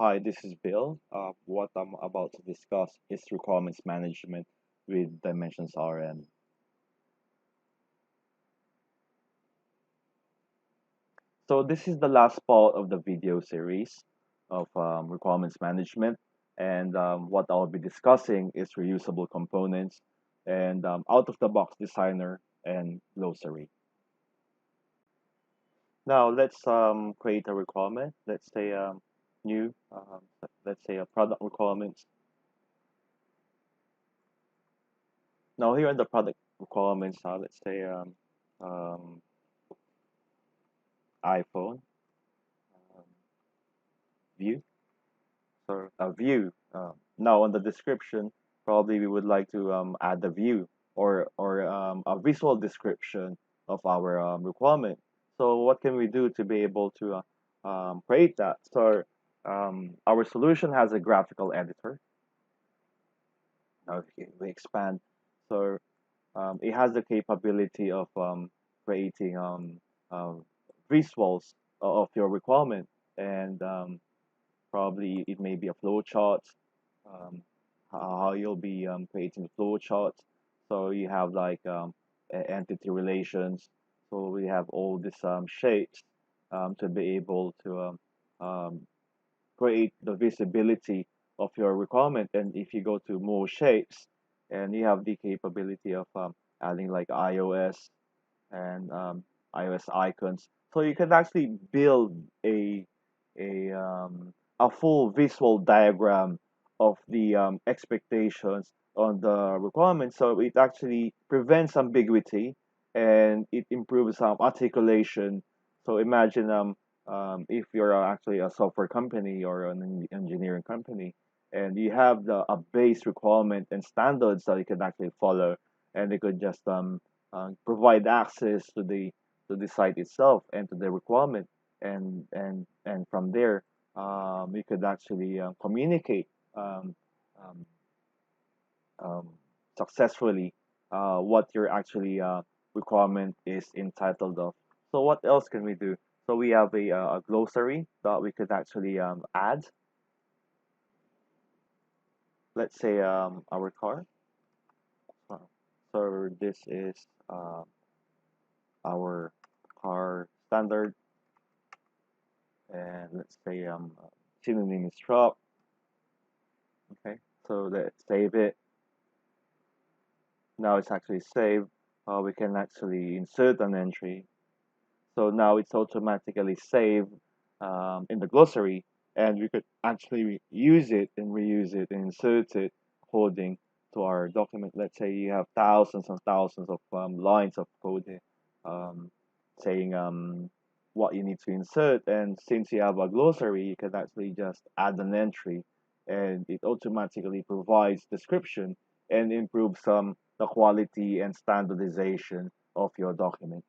Hi, this is Bill. What I'm about to discuss is requirements management with Dimensions RN. So this is the last part of the video series of requirements management, and what I'll be discussing is reusable components and out-of-the-box designer and glossary. Now let's create a requirement. Let's say new, let's say a product requirements. Now here in the product requirements, let's say um, iPhone um, view. So a view. Now on the description, probably we would like to add a view or a visual description of our requirement. So what can we do to be able to create that? So our solution has a graphical editor. Now if we expand, so it has the capability of creating um, visuals of your requirement, and probably it may be a flow chart, how you'll be creating the flow chart. So you have like entity relations. So we have all these shapes to be able to create the visibility of your requirement. And if you go to more shapes, and you have the capability of adding like iOS and iOS icons, so you can actually build a um, a full visual diagram of the expectations on the requirements. So it actually prevents ambiguity and it improves articulation. So imagine if you're actually a software company or an engineering company, and you have a base requirement and standards that you can actually follow, and you could just provide access to the site itself and to the requirement, and from there you could actually communicate um, um, um, successfully what your actually requirement is entitled of. So what else can we do? So we have a glossary that we could actually add. Let's say our car. So this is uh, our car standard, and let's say synonym is truck. Okay, so let's save it. Now it's actually saved. We can actually insert an entry. So now it's automatically saved in the glossary, and we could actually use it and reuse it and insert it according to our document. Let's say you have thousands and thousands of lines of code here, um, saying what you need to insert, and since you have a glossary, you can actually just add an entry, and it automatically provides description and improves the quality and standardization of your document.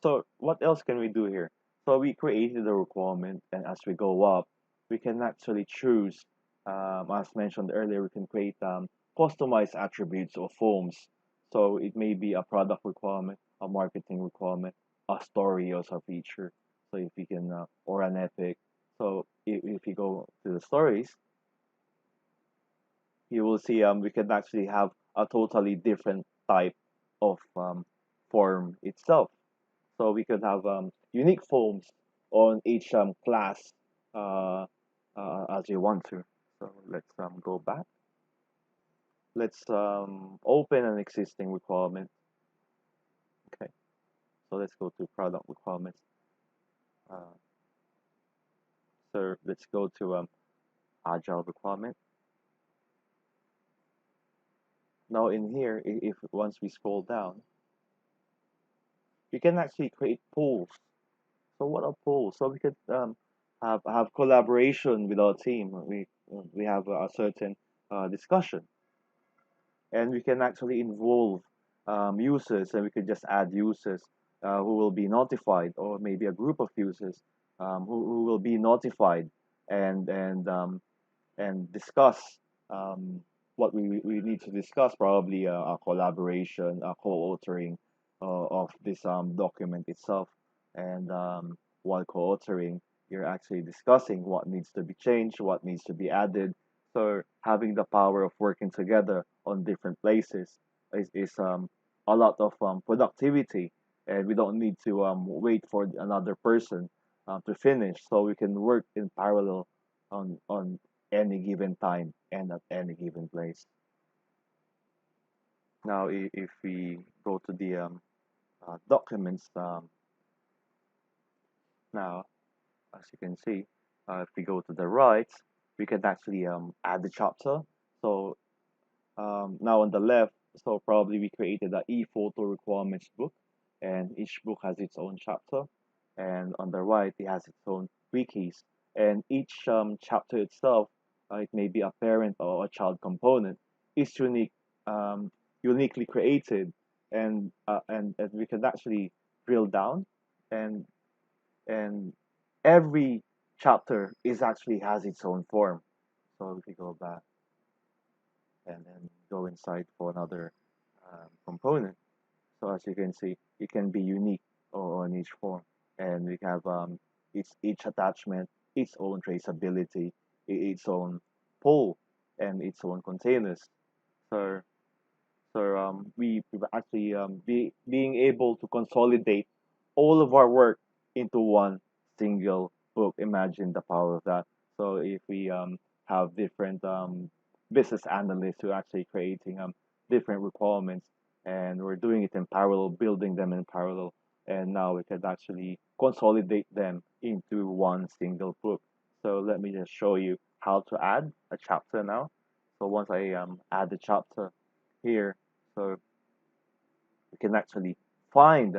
So what else can we do here? So we created a requirement, and as we go up, we can actually choose, as mentioned earlier, we can create customized attributes or forms. So it may be a product requirement, a marketing requirement, a story or a feature. So if we can, or an epic. So if you go to the stories, you will see we can actually have a totally different type of form itself. So we could have unique forms on each class uh, as you want to. So let's go back. Let's open an existing requirement. Okay, so let's go to product requirements. Uh, so let's go to agile requirement. Now in here, if once we scroll down, we can actually create pools. So what are pools? So we could have collaboration with our team. We have a certain discussion, and we can actually involve users, and we could just add users who will be notified, or maybe a group of users who will be notified, and and discuss um, what we need to discuss, probably a collaboration, a co-authoring of this document itself. And while co-authoring, you're actually discussing what needs to be changed, what needs to be added. So having the power of working together on different places is a lot of productivity, and we don't need to wait for another person to finish. So we can work in parallel on any given time and at any given place. Now, if we go to the documents now, as you can see, if we go to the right, we can actually add the chapter. So now on the left, so probably we created a e-photo requirements book, and each book has its own chapter. And on the right, it has its own wikis. And each chapter itself, it may be a parent or a child component, is um, uniquely created, and we can actually drill down, and and every chapter is actually has its own form. So if we go back and then go inside for another component. So as you can see, it can be unique on each form, and we have each attachment, its own traceability, its own pull, and its own containers. So we actually being able to consolidate all of our work into one single book. Imagine the power of that. So if we have different business analysts who are actually creating different requirements, and we're doing it in parallel, building them in parallel, and now we can actually consolidate them into one single book. So let me just show you how to add a chapter now. So once I add the chapter here, so we can actually find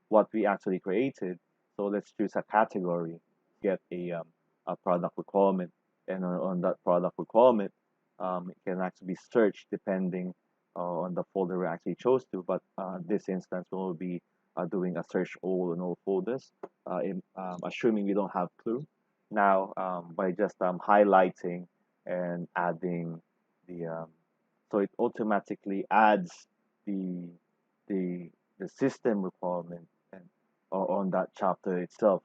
what we actually created. So let's choose a category, get a product requirement, and on that product requirement, it can actually be searched depending on the folder we actually chose to. But this instance, we'll be doing a search all in all folders, assuming we don't have clue. Now, by just highlighting and adding the so it automatically adds the the system requirement and on that chapter itself.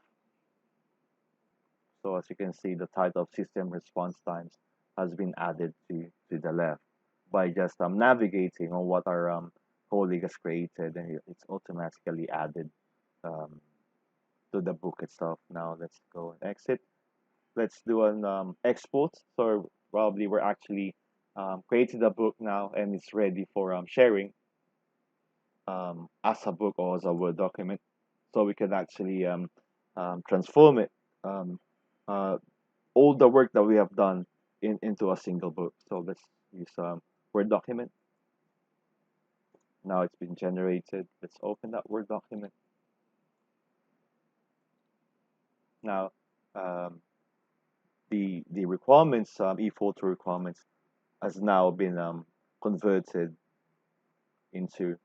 So as you can see, the title of system response times has been added to the left by just navigating on what our colleague has created, and it's automatically added um, to the book itself. Now let's go and exit. Let's do an export. So probably we're actually created a book now, and it's ready for sharing as a book or as a Word document. So we can actually transform it, um, uh, all the work that we have done into a single book. So let's use Word document. Now it's been generated. Let's open that Word document. Now um, the requirements, e-photo requirements, has now been converted into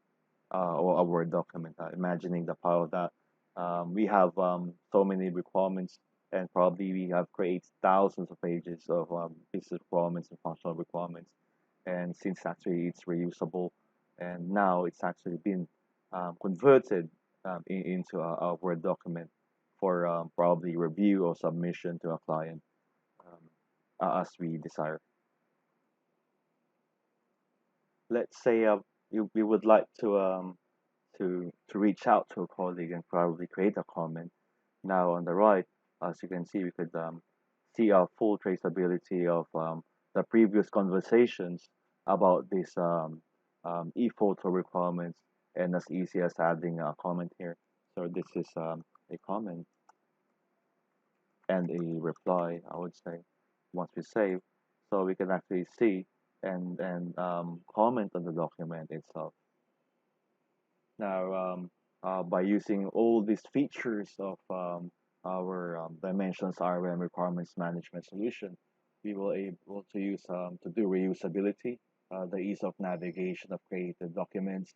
or a Word document. Imagining the power of that. We have so many requirements, and probably we have created thousands of pages of business requirements and functional requirements. And since actually it's reusable, and now it's actually been converted into a Word document for probably review or submission to a client as we desire. Let's say we would like to reach out to a colleague and probably create a comment. Now on the right, as you can see, we could see a full traceability of the previous conversations about this e-photo requirements, and as easy as adding a comment here. So this is a comment and a reply, I would say, once we save. So we can actually see and comment on the document itself. Now, by using all these features of our Dimensions RM requirements management solution, we will able to use to do reusability, the ease of navigation of created documents,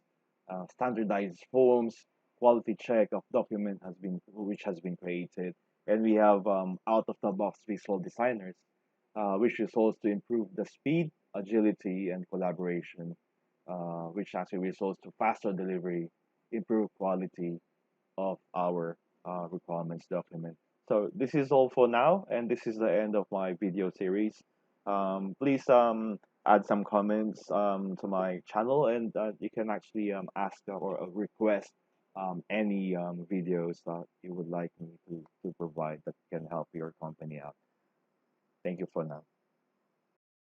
standardized forms, quality check of document has been which has been created, and we have out of the box visual designers, which results to improve the speed, agility, and collaboration, which actually results to faster delivery, improved quality of our requirements document. So this is all for now, and this is the end of my video series. Please add some comments to my channel, and you can actually ask or request any videos that you would like me to provide that can help your company out. Thank you for now.